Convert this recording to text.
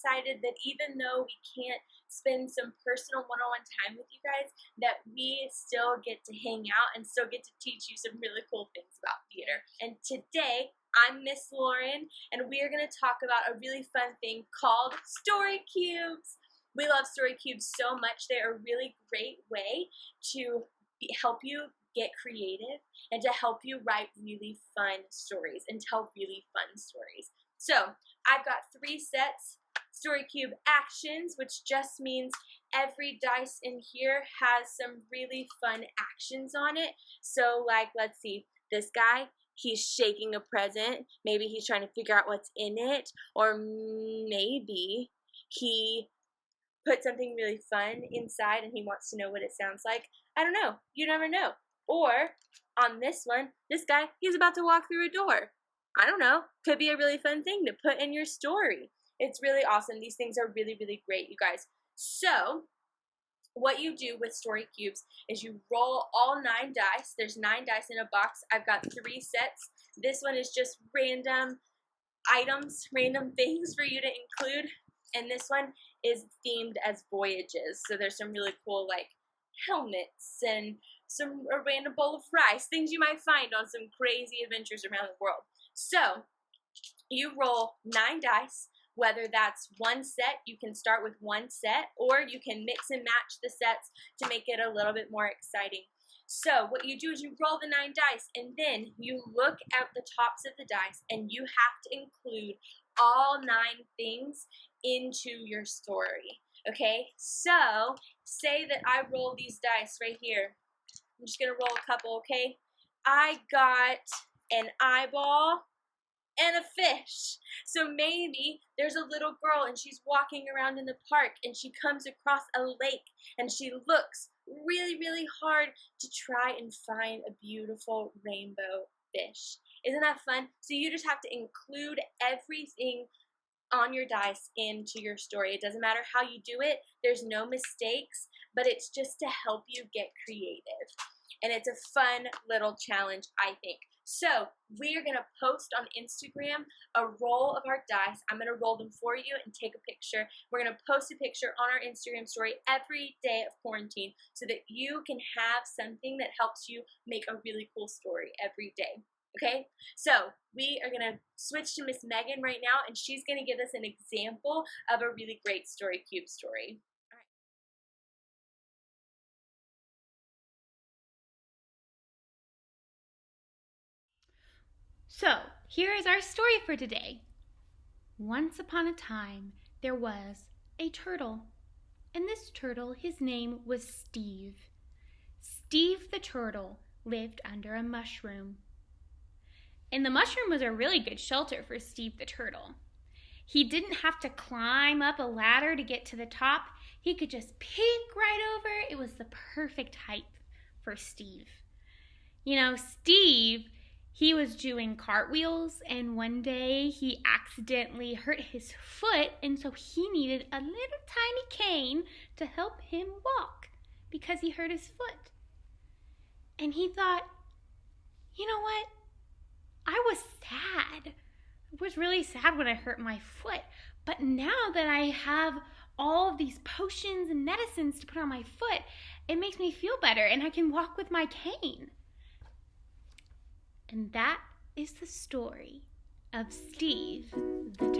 decided that even though we can't spend some personal one-on-one time with you guys, that we still get to hang out and still get to teach you some really cool things about theater. And today, I'm Miss Lauren, and we are going to talk about a really fun thing called Story Cubes. We love Story Cubes so much. They are a really great way to help you get creative and to help you write really fun stories and tell really fun stories. So I've got 3 sets Story Cube actions, which just means every dice in here has some really fun actions on it. So like, let's see, this guy, he's shaking a present. Maybe he's trying to figure out what's in it, or maybe he put something really fun inside and he wants to know what it sounds like. I don't know. You never know. Or on this one, this guy, he's about to walk through a door. I don't know. Could be a really fun thing to put in your story. It's really awesome. These things are really, really great, you guys. So what you do with Story Cubes is you roll all 9 dice. There's 9 dice in a box. I've got 3 sets. This one is just random items, random things for you to include. And this one is themed as voyages. So there's some really cool like helmets and a random bowl of rice, things you might find on some crazy adventures around the world. So you roll 9 dice, whether that's 1 set, you can start with 1 set, or you can mix and match the sets to make it a little bit more exciting. So what you do is you roll the 9 dice, and then you look at the tops of the dice, and you have to include all 9 things into your story. Okay, so say that I roll these dice right here. I'm just going to roll a couple, okay? I got an eyeball and a fish. So maybe there's a little girl and she's walking around in the park and she comes across a lake and she looks really, really hard to try and find a beautiful rainbow fish. Isn't that fun? So you just have to include everything on your dice into your story. It doesn't matter how you do it. There's no mistakes, but it's just to help you get creative. And it's a fun little challenge, I think. So we are going to post on Instagram a roll of our dice. I'm going to roll them for you and take a picture. We're going to post a picture on our Instagram story every day of quarantine so that you can have something that helps you make a really cool story every day. Okay, so we are going to switch to Miss Megan right now, and she's going to give us an example of a really great Story Cube story. All right. So, here is our story for today. Once upon a time, there was a turtle, and this turtle, his name was Steve. Steve the turtle lived under a mushroom. And the mushroom was a really good shelter for Steve the turtle. He didn't have to climb up a ladder to get to the top. He could just peek right over. It was the perfect height for Steve. You know, Steve, he was doing cartwheels, and one day he accidentally hurt his foot, and so he needed a little tiny cane to help him walk because he hurt his foot. And he thought, you know what? I was sad. I was really sad when I hurt my foot. But now that I have all of these potions and medicines to put on my foot, it makes me feel better and I can walk with my cane. And that is the story of Steve the